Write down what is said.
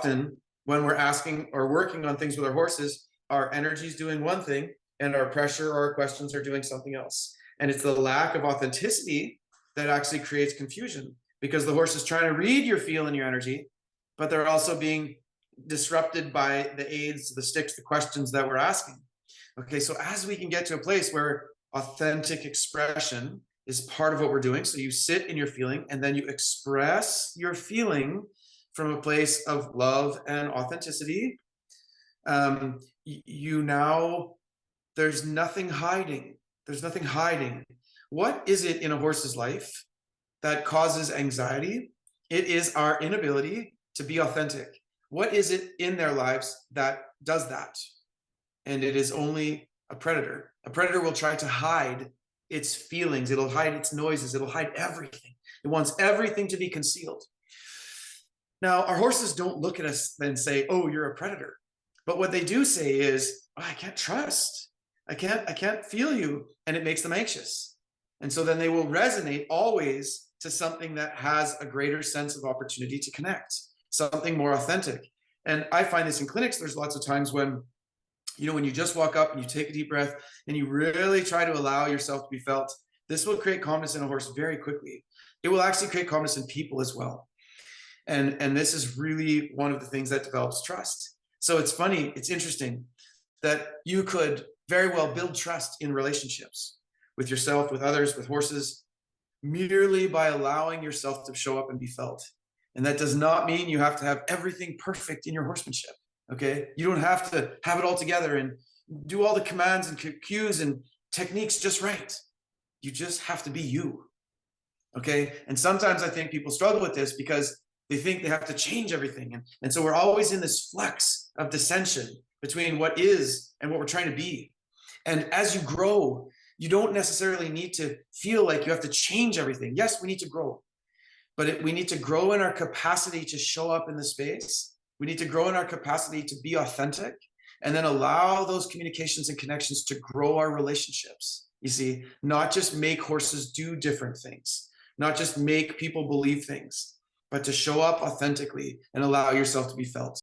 often when we're asking or working on things with our horses, our energy is doing one thing and our pressure or our questions are doing something else. And it's the lack of authenticity that actually creates confusion, because the horse is trying to read your feel and your energy, but they're also being disrupted by the aids, the sticks, the questions that we're asking. Okay, so as we can get to a place where authentic expression is part of what we're doing, so you sit in your feeling and then you express your feeling from a place of love and authenticity, you now, there's nothing hiding. There's nothing hiding. What is it in a horse's life that causes anxiety? It is our inability to be authentic. What is it in their lives that does that? And it is only a predator. A predator will try to hide its feelings. It'll hide its noises. It'll hide everything. It wants everything to be concealed. Now, our horses don't look at us and say, oh, you're a predator. But what they do say is, oh, I can't trust. I can't feel you. And it makes them anxious. And so then they will resonate always to something that has a greater sense of opportunity to connect, something more authentic. And I find this in clinics. There's lots of times when, you know, when you just walk up and you take a deep breath and you really try to allow yourself to be felt, this will create calmness in a horse very quickly. It will actually create calmness in people as well. And this is really one of the things that develops trust. So it's funny, it's interesting that you could very well build trust in relationships with yourself, with others, with horses, merely by allowing yourself to show up and be felt. And that does not mean you have to have everything perfect in your horsemanship. Okay, you don't have to have it all together and do all the commands and cues and techniques just right. You just have to be you. Okay, and sometimes I think people struggle with this because they think they have to change everything. And so we're always in this flux of dissension between what is and what we're trying to be. And as you grow, you don't necessarily need to feel like you have to change everything. Yes, we need to grow, but we need to grow in our capacity to show up in the space. We need to grow in our capacity to be authentic, and then allow those communications and connections to grow our relationships. You see, not just make horses do different things, not just make people believe things, but to show up authentically and allow yourself to be felt.